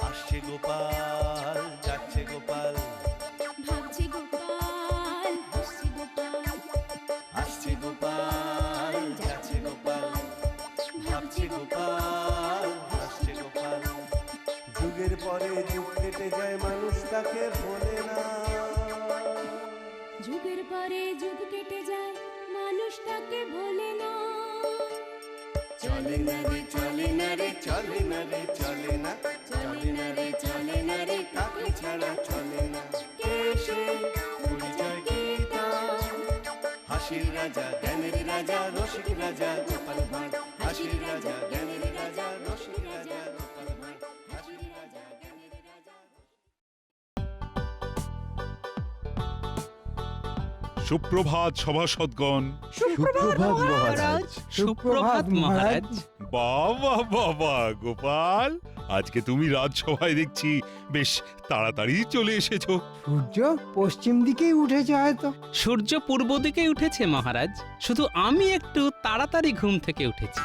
আসছে গোপাল, যাচ্ছে গোপাল, ভাবছে গোপাল, হাসছে গোপাল, আসছে গোপাল, যাচ্ছে গোপাল, ভাবছে গোপাল, হাসছে গোপাল। যুগের পরে যুগ কেটে যায়, মানুষ তাকে ভোলে না। যুগের পরে যুগ কেটে যায়, মানুষ তাকে ভোলে না। চলে না রে, চলে না রে, চলে না রে, চলে না, চলে না রে, চলে না রে, কাকে ছাড়া চলে না। কে সে পরিচয় কি তার? হাসির রাজা, জ্ঞানের রাজা, রসিক রাজা গোপাল ভাঁড়। হাসির রাজা, জ্ঞানের রাজা, রসিক রাজা গোপাল ভাঁড়। হাসির রাজা, জ্ঞানের রাজা। সুপ্রভাত সভাসদগণ। সুপ্রভাত মহারাজ। সুপ্রভাত মহারাজ। বাবা বাবা গোপাল, আজকে তুমি রাজসভায় দেখছি বেশ তাড়াতাড়ি চলে এসেছো। সূর্য পশ্চিম দিকেই উঠেছে হয়তো। সূর্য পূর্ব দিকে উঠেছে মহারাজ, শুধু আমি একটু তাড়াতাড়ি ঘুম থেকে উঠেছি।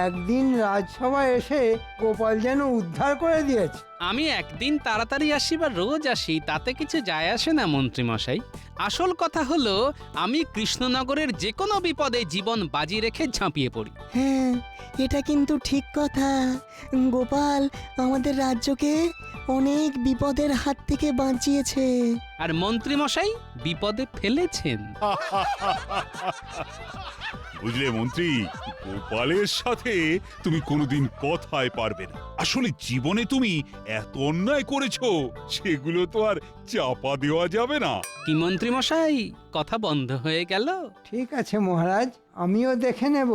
একদিন রাজসভায় এসে গোপাল যেন উদ্ধার করে দিয়েছে। আমি একদিন তাড়াতাড়ি আসি বা রোজ আসি তাতে কিছু যায় আসে না মন্ত্রী মশাই। আসল কথা হলো আমি কৃষ্ণনগরের যে কোনো বিপদে জীবন বাজি রেখে ঝাঁপিয়ে পড়ি। হ্যাঁ, এটা কিন্তু ঠিক কথা। গোপাল আমাদের রাজ্যকে অনেক বিপদের হাত থেকে বাঁচিয়েছে। আর মন্ত্রী মশাই বিপদে ফেলেছেন। বুঝলে মন্ত্রী, গোপালের সাথে তুমি কোনোদিন কথায় পারবে না। আসলে জীবনে তুমি এত অন্যায় করেছো, সেগুলো তো আর চাপা দেওয়া যাবে না। কি মন্ত্রী মশাই, কথা বন্ধ হয়ে গেল? ঠিক আছে মহারাজ, আমিও দেখে নেব।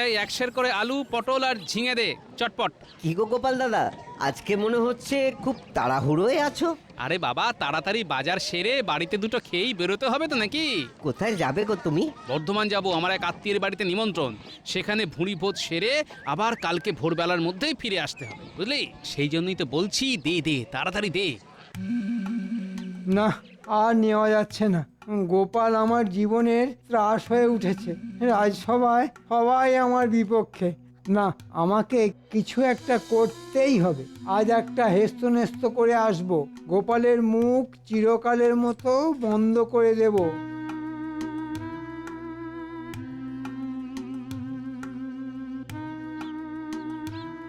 এই 100 করে আলু, পটল আর ঝিঙে দে চটপট। কি গো গোপাল দাদা, আজকে মনে হচ্ছে খুব তাড়াহুড়োয় আছো। আরে বাবা, তাড়াতাড়ি বাজার সেরে বাড়িতে দুটো খেয়েই বেরোতে হবে তো নাকি। কোথায় যাবে গো তুমি? বর্ধমান যাব, আমার এক আত্মীয়ের বাড়িতে নিমন্ত্রণ। সেখানে ভুঁড়ি ভোজ সেরে আবার কালকে ভোরবেলার মধ্যেই ফিরে আসতে হবে, বুঝলি? সেই জন্যই তো বলছি, দে দে তাড়াতাড়ি দে। না, আর নেওয়া যাচ্ছে না। গোপাল আমার জীবনের ত্রাস হয়ে উঠেছে। রাজসভায় সবাই আমার বিপক্ষে। না, আমাকে কিছু একটা করতেই হবে। আজ একটা হেস্তনেস্ত করে আসব। গোপালের মুখ চিরকালের মতো বন্ধ করে দেব।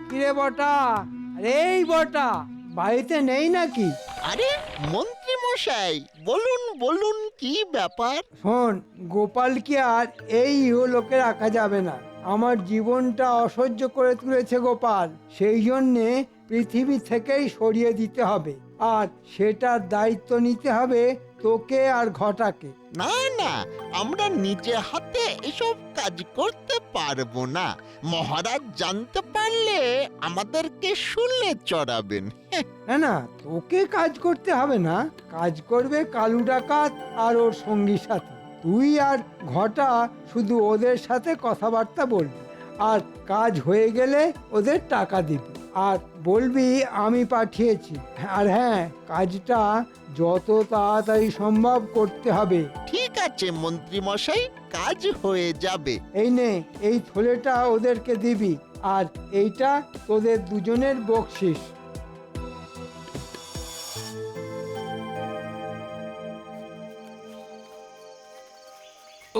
কিরে বটা, আরে এই বটা, বাড়িতে নেই নাকি? আরে মন্ত্রী মশাই, বলুন বলুন, কি ব্যাপার? শোন, গোপালকে আর এই ইহলোকে রাখা যাবে না। আমার জীবনটা অসহ্য করে তুলেছে গোপাল। সেই জন্যে পৃথিবী থেকেই সরিয়ে দিতে হবে, আর সেটার দায়িত্ব নিতে হবে তোকে আর ঘটাকে। না না, আমরা নিজে হাতে এসব কাজ করতে পারবো না। মহারাজ জানতে পারলে আমাদেরকে শুলে চড়াবেন। না না, তোকে কাজ করতে হবে না। কাজ করবে কালু ডাকাত আর ওর সঙ্গী সাথী। তুই আর ঘটা শুধু ওদের সাথে কথাবার্তা বলবি, আর কাজ হয়ে গেলে ওদের টাকা দিবি, আর বলবি আমি পাঠিয়েছি। আর হ্যাঁ, কাজটা যত তাড়াতাড়ি সম্ভব করতে হবে। ঠিক আছে মন্ত্রী মশাই, কাজ হয়ে যাবে। এই নে, এই থলেটা ওদেরকে দিবি, আর এইটা তোদের দুজনের বকশিস।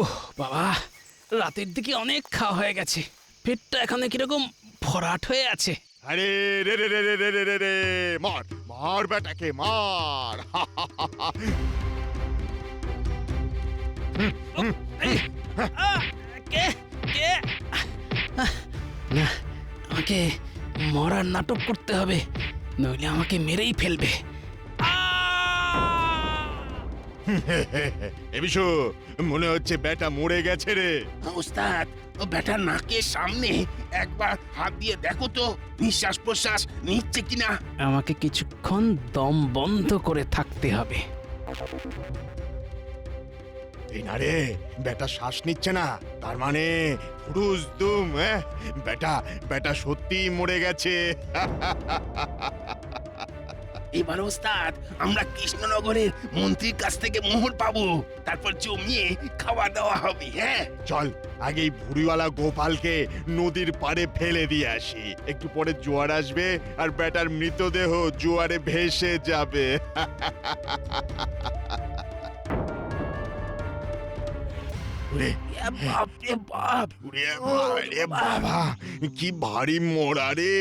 ওহ বাবা, রাতের দিকে অনেক খাওয়া হয়ে গেছে, পেটটা এখানে কিরকম ভরাট হয়ে আছে। আরে রে রে রে রে রে রে রে রে, মার মার বেটাকে মার। কে কে? না, আমাকে মরার নাটক করতে হবে, নইলে আমাকে মেরেই ফেলবে। এ বিশু, মনে হচ্ছে বেটা মরে গেছে রে। ওস্তাদ, ও ব্যাটার নাকের সামনে একবার হাত দিয়ে দেখো তো, নিঃশ্বাস প্রশ্বাস নিচ্ছে কিনা। আমাকে কিছুক্ষণ দম বন্ধ করে থাকতে হবে। এই না রে, বেটা শ্বাস নিচ্ছে না, তার মানে ফুরুজ দুম। বেটা বেটা সত্যি মরে গেছে। এবার ওস্তাদ আমরা কৃষ্ণনগরের মন্ত্রীর কাছ থেকে মোহর পাবো, তারপর জমিয়ে খাওয়া দাওয়া হবে। হ্যাঁ চল আগেই ভুড়িওয়ালা গোপালকে নদীর পাড়ে ফেলে দিয়ে আসি, একটু পরে জোয়ার আসবে আর বেটার মৃতদেহ জোয়ারে ভেসে যাবে। ওরে, বাপ রে বাপ, ওরে আরে বাবা, কি ভারী মোড়া রে।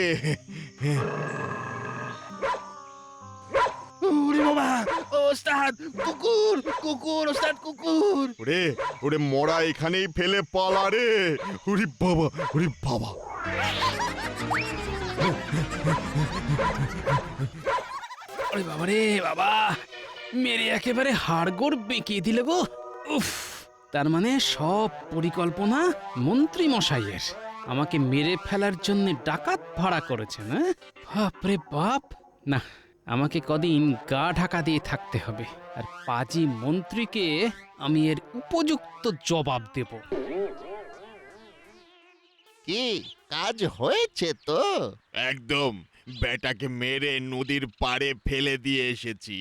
ওরে বাবা, ওস্তাদ কুকুর, কুকুর ওস্তাদ কুকুর। ওরে ওরে মোড়া এখানেই ফেলে পালা রে। ওরে বাবা, ওরে বাবা। আরে বাবা রে বাবা, মেরে একেবারে হাড়গোড় বেঁকিয়ে দিলে গো। উফ, তার মানে সব পরিকল্পনা মন্ত্রী মশাইয়ের। আমাকে মেরে ফেলার জন্য ডাকাত ভাড়া করেছেন। হ্যাঁ, বাপ রে বাপ। না, আমাকে কদিন গা ঢাকা দিয়ে থাকতে হবে, আর পাজি মন্ত্রীকে আমি এর উপযুক্ত জবাব দেব। কি কাজ হয়েছে তো? একদম, বেটাকে মেরে নদীর পাড়ে ফেলে দিয়ে এসেছি।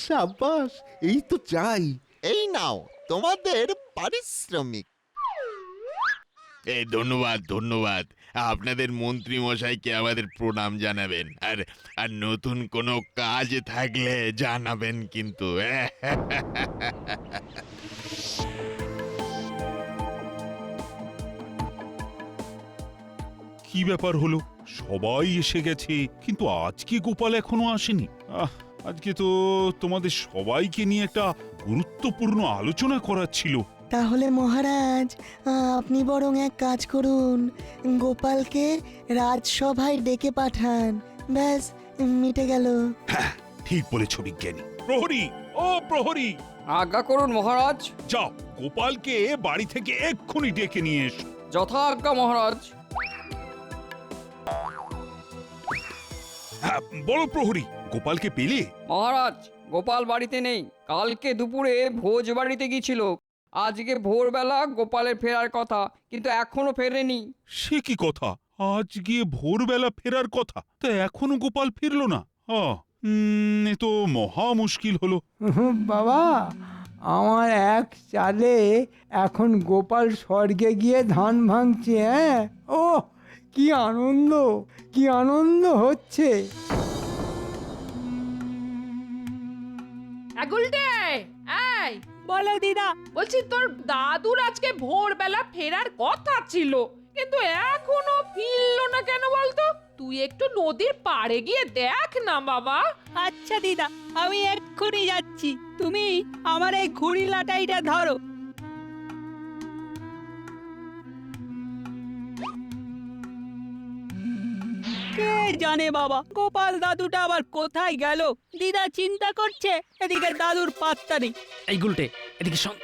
সাব্বাস, এই তো চাই। এই নাও তোমাদের পারিশ্রমিক। এই ধন্যবাদ ধন্যবাদ, আপনাদের মন্ত্রী মশাইকে আমাদের প্রণাম জানাবেন, আর আর নতুন কোনো কাজ থাকলে জানাবেন কিন্তু। কি ব্যাপার হলো, সবাই এসে গেছে কিন্তু আজকে গোপাল এখনো আসেনি। আজকে তো তোমাদের সবাইকে নিয়ে একটা গুরুত্বপূর্ণ আলোচনা করার ছিল। তাহলে মহারাজ, আপনি বরং এক কাজ করুন, গোপালকে রাজসভায় ডেকে পাঠান, ব্যাস মিটে গেল। ঠিক বলেছ বিজ্ঞানী। প্রহরী, ও প্রহরী, আজ্ঞা করুন মহারাজ। যাও গোপালকে বাড়ি থেকে এক্ষুনি ডেকে নিয়ে এসো। যথা আজ্ঞা মহারাজ। হ্যাঁ, বলো প্রহরী, গোপালকে পেলে? মহারাজ, গোপাল বাড়িতে নেই। কালকে দুপুরে ভোজ বাড়িতে গিয়েছিল। আজকে ভোরবেলা গোপালের ফেরার কথা, কিন্তু এখনো ফেরেনি। সে কি কথা, আজকে ভোরবেলা ফেরার কথা, তা এখনো গোপাল ফিরলো না? এ তো মহা মুশকিল হলো। বাবা, আমার এক চালে এখন গোপাল স্বর্গে গিয়ে ধান ভাঙছে। হ্যাঁ, ও কি আনন্দ, কি আনন্দ হচ্ছে। গুলটে, এই বলো দিদা। বলছি তোর দাদুর আজকে ভোরবেলা ফেরার কথা ছিল, কিন্তু এখনো ফিরলো না কেন বলতো? তুই একটু নদীর পাড়ে গিয়ে দেখ না বাবা। আচ্ছা দিদা, আমি এক্ষুনি যাচ্ছি। তুমি আমার এই ঘুড়ি লাটাইটা ধরো। কে জানে বাবা, গোপাল দাদুটা আবার কোথায় গেল। দিদা চিন্তা করছে, এদিকে দাদুর পাত্তা নেই। এই গুলটে, এদিকে শোন।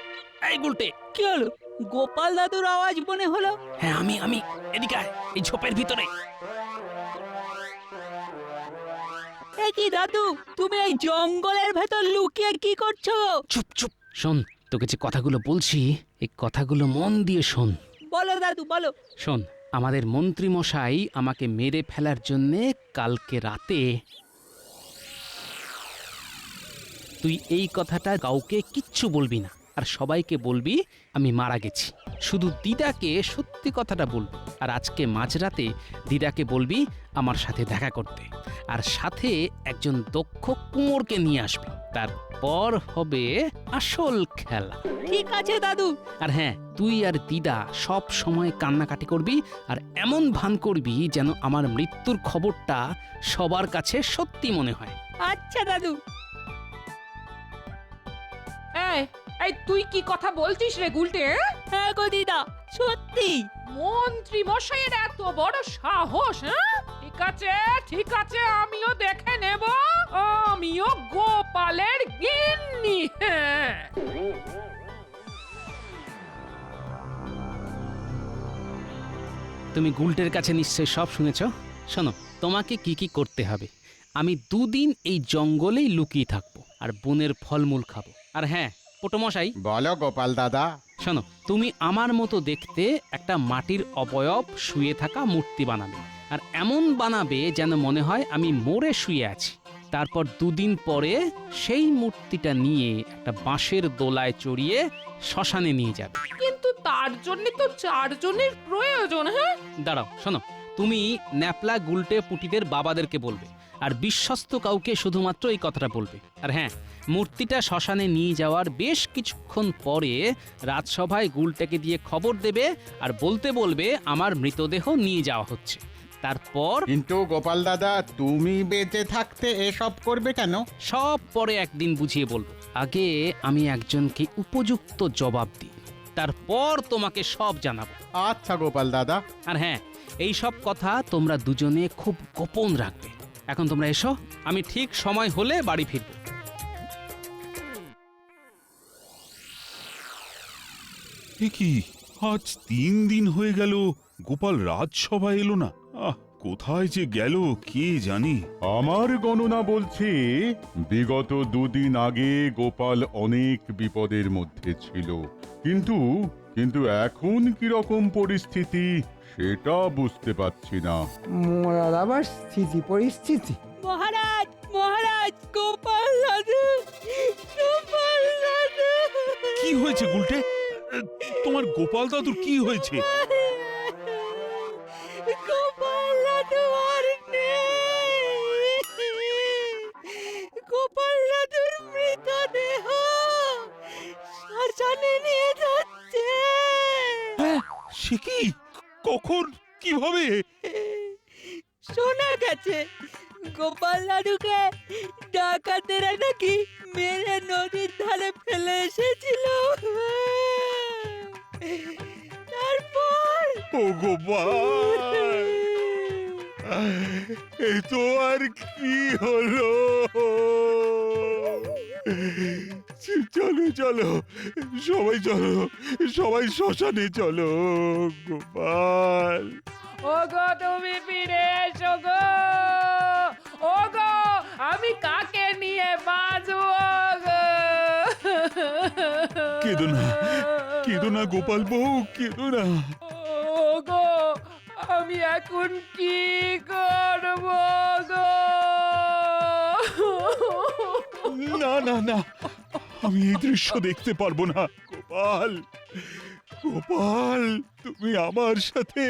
এই গুলটে, কি হলো? গোপাল দাদুর আওয়াজ মনে হলো। হ্যাঁ আমি এদিকে আয়, এই ঝোপের ভিতরে। এ কি দাদু, তুমি এই জঙ্গলের ভেতর লুকিয়ে কি করছো? চুপ চুপ, শোন, তোকে যে কথাগুলো বলছি এই কথাগুলো মন দিয়ে শোন। বলো দাদু, বলো। শোন, আমাদের মন্ত্রী মশাই আমাকে মেরে ফেলার জন্যে কালকে রাতে, তুই এই কথাটা কাউকে কিচ্ছু বলবি না, আর সবাইকে বলবি আমি মারা গেছি। শুধু দিদাকে সত্যি কথাটা বলবি, আর আজকে মাঝরাতে দিদাকে বলবি আমার সাথে দেখা করতে, আর সাথে একজন দক্ষ কুমোরকে নিয়ে আসবি। তারপর হবে আসল খেলা। ঠিক আছে দাদু। আর হ্যাঁ, তুই আর দিদা সব সময় কান্নাকাটি করবি, আর এমন ভান করবি যেন আমার মৃত্যুর খবরটা সবার কাছে সত্যি মনে হয়। আচ্ছা দাদু। এই তুই কি কথা বলছিস রে গুলটে? হ্যাঁ গো দিদা, সত্যি। মন্ত্রী মশাইয়ের এত বড় সাহস? হ্যাঁ, ঠিক আছে, আমিও দেখে নেব। আমিও গোপালের গিন্নি। হ্যাঁ, তুমি গুলটের কাছে নিশ্চয়ই সব শুনেছ। শোনো, তোমাকে কি কি করতে হবে। আমি 2 দিন এই জঙ্গলেই লুকিয়ে থাকবো, আর বনের ফলমূল খাবো। আর হ্যাঁ পোটোমশাই, বলো গোপাল দাদা। শোনো, তুমি আমার মতো দেখতে একটা মাটির অবয়ব শুয়ে থাকা মূর্তি বানাবে, আর এমন বানাবে যেন মনে হয় আমি মরে শুয়ে আছি। তারপর 2 দিন পরে সেই মূর্তিটা নিয়ে একটা বাঁশের দোলায় চড়িয়ে শ্মশানে নিয়ে যাবে। কিন্তু তার জন্য তো 4 জনের প্রয়োজন। হ্যাঁ, দাঁড়াও, শোনো, তুমি ন্যাপলা গুলটে পুটিদের বাবাদেরকে বলবে, আর বিশ্বস্ত কাউকে শুধুমাত্র এই কথাটা বলবে। আর হ্যাঁ, মূর্তিটা শ্মশানে নিয়ে যাওয়ার বেশ কিছুক্ষণ পরে রাজসভায় গুলটাকে দিয়ে খবর দেবে আর বলতে বলবে আমার মৃতদেহ নিয়ে যাওয়া হচ্ছে। তারপর কিন্তু গোপাল দাদা, তুমি বেঁচে থাকতে এসব করবে কেন? সব পরে একদিন বুঝিয়ে বলবো। আগে আমি একজনকে উপযুক্ত জবাব দিই, তারপর তোমাকে সব জানাবো। আচ্ছা গোপাল দাদা। আর হ্যাঁ, এই সব কথা তোমরা দুজনে খুব গোপন রাখবে। এখন তোমরা এসো, আমি ঠিক সময় হলে বাড়ি ফিরব। এ কি, আজ 3 দিন হয়ে গেল গোপাল রাজসভায় এলো না। কোথায় যে গেল কে জানে। আমার গণনা বলছে বিগত 2 দিন আগে গোপাল অনেক বিপদের মধ্যে ছিল, কিন্তু কিন্তু এখন কি রকম পরিস্থিতি সেটা বুঝতে পারছি না। মরার আবার স্থিতি পরিস্থিতি। মহারাজ, মহারাজ, গোপাল দাদু, গোপাল দাদু। কি হয়েছে গুলটে? তোমার গোপাল দাদুর কি হয়েছে? গোপাল দাদু আর নেই। গোপাল দাদুর মৃতদেহ শ্মশানে নিয়ে যাচ্ছে। সে কি? কখন? কিভাবে? শোনা গেছে গোপাল দাদুকে ডাকাতেরা নাকি মেরে নদীর ধারে ফেলে এসেছিল। তারপর ও গোপাল, এই তো আর কি হলো? চলো চলো, সবাই চলো, সবাই শ্মশানে চলো। গোপাল, ওগো তুমি ফিরে এসো গো। ওগো, আমি কাকে নিয়ে বাঁচবো গো? কেঁদো না, কেঁদো না গোপাল বউ, কেঁদো না। ওগো, আমি এখন কি করব গো? না না না, আমি এই দৃশ্য দেখতে পারবো না। গোপাল, গোপাল, তুমি আমার সাথে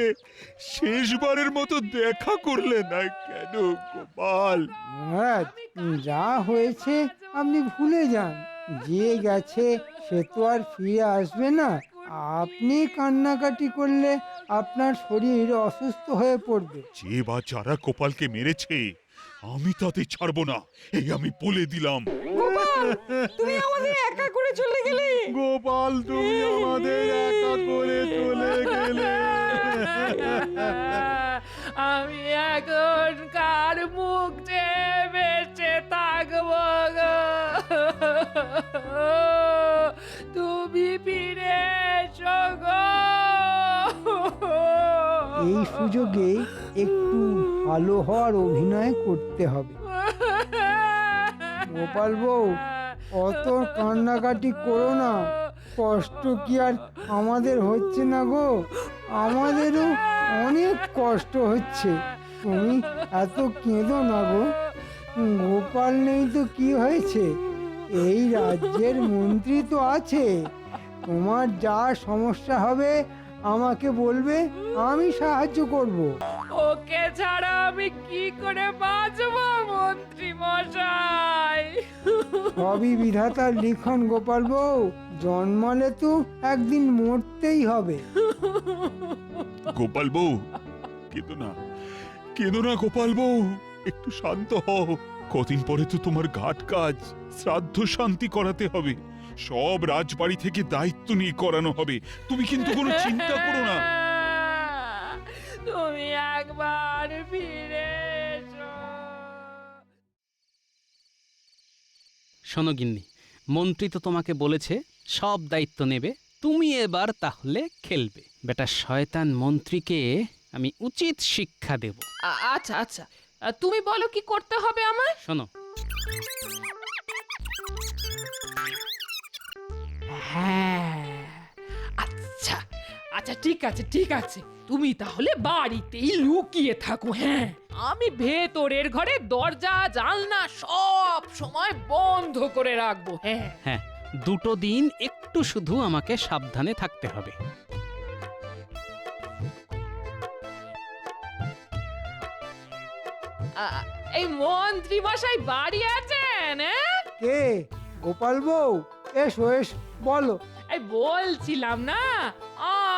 শেষবারের মতো দেখা করলে না কেন গোপাল? মহারাজ, যা হয়েছে আপনি ভুলে যান। যে গেছে সে তো আর ফিরে আসবে না। আপনি কান্নাকাটি করলে আপনার শরীর অসুস্থ হয়ে পড়বে। যে বা যারা গোপালকে মেরেছে আমি তাতে ছাড়বো না, এই আমি বলে দিলাম। তুমি আমাদের একা করে চলে গেলে। গোপাল, তুমি আমাদের একা করে চলে গেলে। আমি এখন কার মুখ চেয়ে বেঁচে থাকবো গো? তুমি ফিরে এসো গো। এই সুযোগে একটু ভালো হওয়ার অভিনয় করতে হবে। গোপাল বউ, অত কান্নাকাটি করো না। কষ্ট কি আর আমাদের হচ্ছে না গো? আমাদেরও অনেক কষ্ট হচ্ছে। তুমি এত কেঁদো না গো। গোপাল নেই তো কি হয়েছে? এই রাজ্যের মন্ত্রী তো আছে। তোমার যা সমস্যা হবে আমাকে বলবে, আমি সাহায্য করব। ওকে ছাড়া আমি কি করে বাঁচবো মন্ত্রী মশাই? সবই বিধাতার লিখন গোপাল বউ। জন্মালে তো একদিন মরতেই হবে। গোপাল বউ, কেঁদো না, কেঁদো না গোপাল বউ, একটু শান্ত হও। কদিন পরে তো তোমার ঘাট কাজ, শ্রাদ্ধ শান্তি করাতে হবে। সব রাজবাড়ি থেকে দায়িত্ব নিয়ে করানো হবে। তুমি কিন্তু কোনো চিন্তা করো না। তুমি একবার ফিরে এসো। শোনো গিন্নি, মন্ত্রী তো তোমাকে বলেছে সব দায়িত্ব নেবে, তুমি এবার তাহলে খেলবে। বেটা শয়তান মন্ত্রীকে আমি উচিত শিক্ষা দেব। আচ্ছা আচ্ছা, তুমি বলো কি করতে হবে আমার? শোনো, হ্যাঁ, আচ্ছা আচ্ছা ঠিক আছে ঠিক আছে, তুমি তাহলে বাড়িতেই লুকিয়ে থাকো। হ্যাঁ, আমি ভেতরের ঘরে দরজা জানলা সব সময় বন্ধ করে রাখবো। হ্যাঁ হ্যাঁ, 2টো দিন একটু শুধু আমাকে সাবধানে থাকতে হবে। এই মন্ত্রী মশাই বাড়ি আছেন? হ্যাঁ, কে? গোপাল বউ, এসো এসো, বলো। এই বলছিলাম না,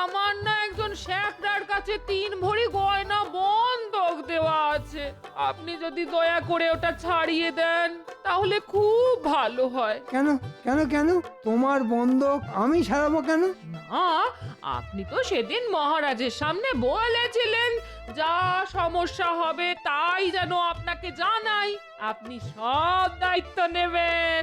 আমার না একজন শেখরার কাছে 3 ভরি গয়না বন্ধক দেওয়া আছে। আপনি যদি দয়া করে ওটা ছাড়িয়ে দেন তাহলে খুব ভালো হয়। কেন কেন কেন? তোমার বন্ধক আমি ছাড়াবো কেন? না, আপনি তো সেদিন মহারাজের সামনে বলেছিলেন যা সমস্যা হবে তাই যেন আপনাকে জানাই, আপনি সব দায়িত্ব নেবেন।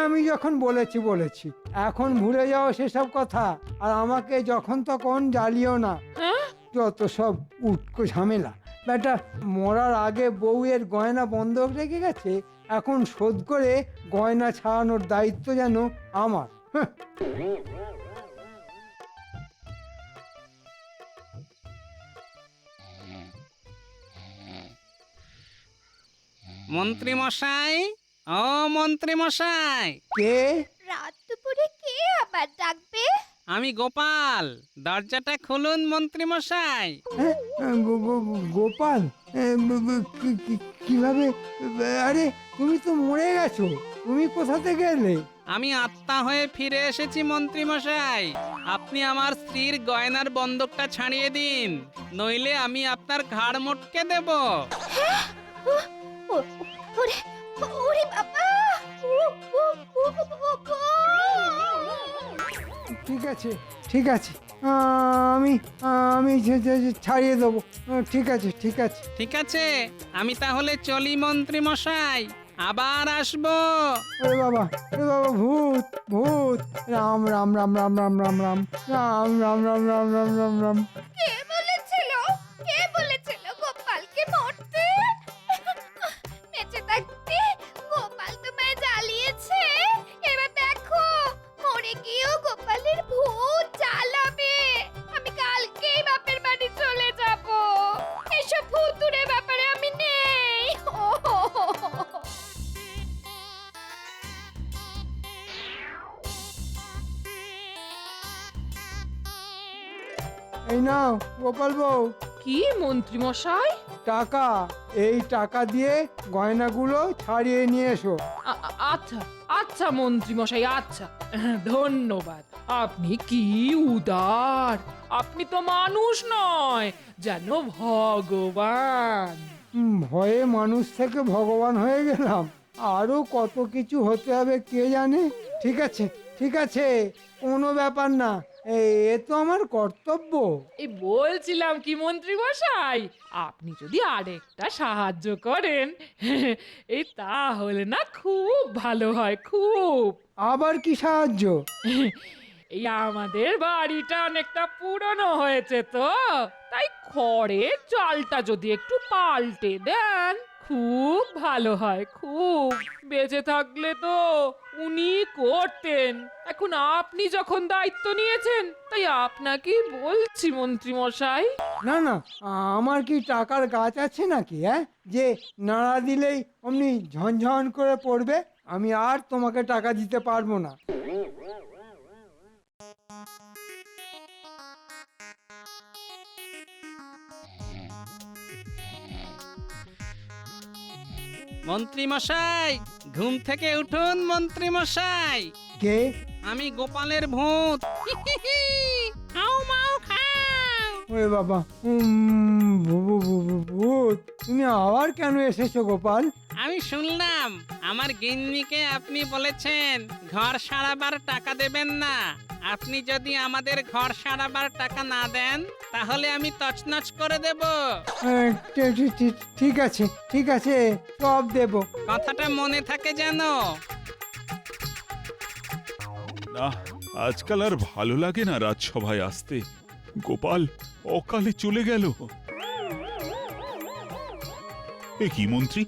আমি যখন বলেছি, এখন ভুলে যাও সেসব কথা, আর আমাকে যখন তখন জ্বালিও না। হ্যাঁ? যত সব উটকো ঝামেলা। বেটা মরার আগে বউয়ের গয়না বন্ধক রেখে গেছে, এখন শোধ করে গয়না ছাড়ানোর দায়িত্ব যেন আমার। হ্যাঁ। মন্ত্রী মশাই, ও মন্ত্রী মশাই, কে? রাত দুপুরে কে আবার ডাকবে? আমি গোপাল, দরজাটা খুলুন মন্ত্রী মশাই। হ্যাঁ? গোপাল? কিভাবে? আরে তুমি তো মরে গেছো, তুমি কোথা থেকে এলে? আমি আত্মা হয়ে ফিরে এসেছি মন্ত্রী মশাই। আপনি আমার স্ত্রীর গয়নার বন্ধকটা ছাড়িয়ে দিন, নইলে আমি আপনার ঘাড় মটকে দেব। ওরে ওরে বাবা! ঠিক আছে ঠিক আছে, আমি আমি ছাড়িয়ে দেবো। ঠিক আছে ঠিক আছে। ঠিক আছে, আমি তাহলে চলি মন্ত্রী মশাই, আবার আসবো। ওরে বাবা, ওরে বাবা, ভূত ভূত! রাম রাম রাম রাম রাম রাম রাম রাম রাম রাম রাম রাম রাম রাম। কে বলেছিল? কে বলেছিল গোপালকে মরতে? বেঁচে থাকতে গোপাল তোমায় জ্বালিয়েছে, এবার দেখো মরে গিয়েও গোপালের ভূত জ্বালাবে। আমি কালকেই বাপের বাড়ি চলে যাব, এসব ভূতুরে ব্যাপারে আমি নেই। এই নাও গোপাল বউ, কি মন্ত্রী মশাই? টাকা। এই টাকা দিয়ে গয়নাগুলো ছাড়িয়ে নিয়ে এসো। আচ্ছা আচ্ছা মন্ত্রী মশাই, আচ্ছা, ধন্যবাদ। আপনি কি উদার! আপনি তো মানুষ নয়, যেন ভগবান। ভয়ে মানুষ থেকে ভগবান হয়ে গেলাম, আরো কত কিছু হতে হবে কে জানে। ঠিক আছে ঠিক আছে, কোনো ব্যাপার না, এ তো আমার কর্তব্য। এই বলছিলাম কি মন্ত্রী মশাই, আপনি যদি আরেকটা সাহায্য করেন এই তাহলে না খুব ভালো হয়, খুব। আবার কি সাহায্য? এই আমাদের বাড়িটা অনেকটা পুরনো হয়েছে তো, তাই খড়ের চালটা যদি একটু পাল্টে দেন খুব ভালো হয়, খুব। বেঁচে থাকলে তো উনি করতেন, এখন আপনি যখন দায়িত্ব নিয়েছেন তাই আপনাকেই বলছি মন্ত্রী মশাই। না না, আমার কি টাকার গাছ আছে নাকি, হ্যাঁ, যে নাড়া দিলেই অমনি ঝনঝন করে পড়বে? আমি আর তোমাকে টাকা দিতে পারবো না। মন্ত্রী মশাই, ঘুম থেকে উঠুন মন্ত্রী মশাই। কে? আমি গোপালের ভূত। খাও মাও খাও। ওরে বাবা, ভূত! তুমি আবার কেন এসেছো গোপাল? আমি শুনলাম আমার গিন্নিকে আপনি বলেছেন ঘর সারাবার টাকা দেবেন না। আপনি যদি আমাদের ঘর সারাবার টাকা না দেন তাহলে আমি তছনছ করে দেব। ঠিক আছে ঠিক আছে, সব দেব। কথাটা মনে থাকে যেন। না, আজকাল আর ভালো লাগে না রাজসভায় আসতে। গোপাল অকালে চলে গেল। এ কি মন্ত্রী,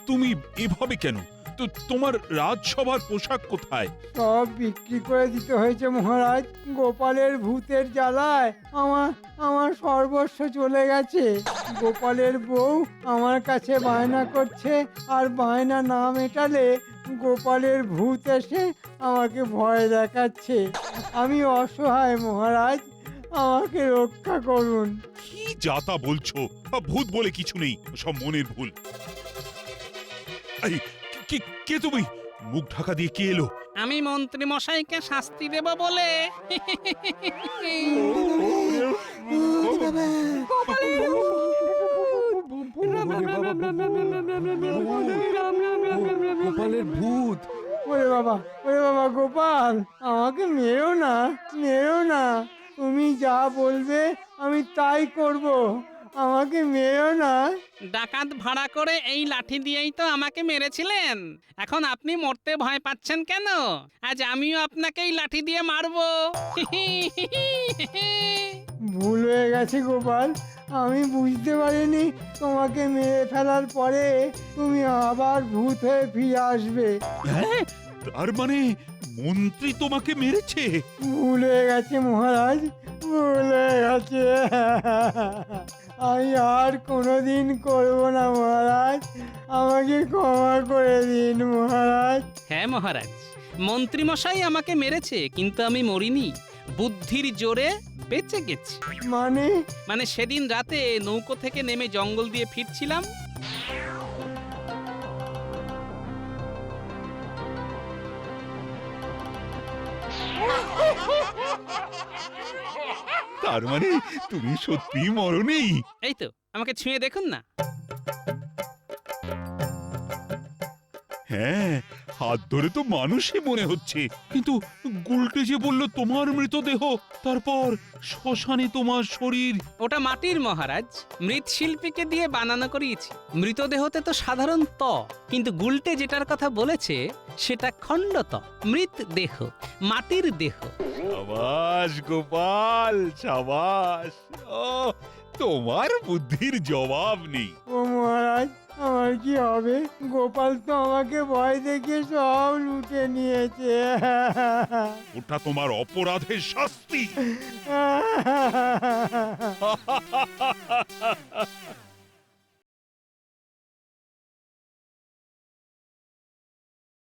তুমি এভাবে কেন? তো তোমার রাজসভার পোশাক কোথায়? সব বিক্রি করে দিতে হয়েছে মহারাজ। গোপালের ভূতের জ্বালায় আমার আমার সর্বস্ব চলে গেছে। গোপালের বউ আমার কাছে বায়না করছে, আর বায়না না মেটালে গোপালের ভূত এসে আমাকে ভয় দেখাচ্ছে। আমি অসহায় মহারাজ, আমাকে রক্ষা করুন। কি যাতা বলছো? ভূত বলে কিছু নেই, সব মনের ভুল। এই, কে তুমি? মুখ ঢাকা দিয়ে কে এলো? আমি মন্ত্রী মশাইকে শাস্তি দেব বলে গোপালের ভূত। ওরে বাবা, ওরে বাবা, গোপাল আমাকে মেরো না, মেরো না। তুমি যা বলবে আমি তাই করব, আমাকে মেরো না। ডাকাত ভাড়া করে এই লাঠি দিয়েই তো আমাকে মেরেছিলেন। এখন আপনি মরতে ভয় পাচ্ছেন কেন? আজ আমিও আপনাকে এই লাঠি দিয়ে মারবো। ভুল হয়ে গেছে গোপাল, আমি বুঝতে পারিনি তোমাকে মেরে ফেলার পরে তুমি আবার ভূত হয়ে ফিরে আসবে। হ্যাঁ, তার মানে মন্ত্রী তোমাকে মেরেছে? ভুল হয়ে গেছে মহারাজ, ভুল হয়ে গেছে। আমি আর কোনোদিন করব না মহারাজ, আমাকে ক্ষমা করে দিন মহারাজ। হ্যাঁ মহারাজ, মন্ত্রী মশাই আমাকে মেরেছে, কিন্তু আমি মরিনি, বুদ্ধির জোরে বেঁচে গেছি। মানে সেদিন রাতে নৌকো থেকে নেমে জঙ্গল দিয়ে ফিরছিলাম, তার মানে তুমি সত্যি মরনি? এই তো আমাকে ছুঁয়ে দেখুন না। হ্যাঁ, হাত ধরে তো মানুষই মনে হচ্ছে, কিন্তু গুলটে যে বলল তোমার মৃতদেহ, তারপর শ্মশানে তোমার শরীর। ওটা মাটির মহারাজ, মৃৎশিল্পীকে দিয়ে বানানো করিয়েছি। মৃতদেহতে তো সাধারণ ত, কিন্তু গুলটে যেটার কথা বলেছে সেটা খণ্ডত, মৃত দেহ, মাটির দেহ। সাবাস গোপাল, সাবাস। ও, তোমার বুদ্ধির জবাব নেই। ও মহারাজ, আমার কি হবে? গোপাল তো আমাকে ভয় দেখিয়ে সব লুটে নিয়েছে। ওটা তোমার অপরাধের শাস্তি।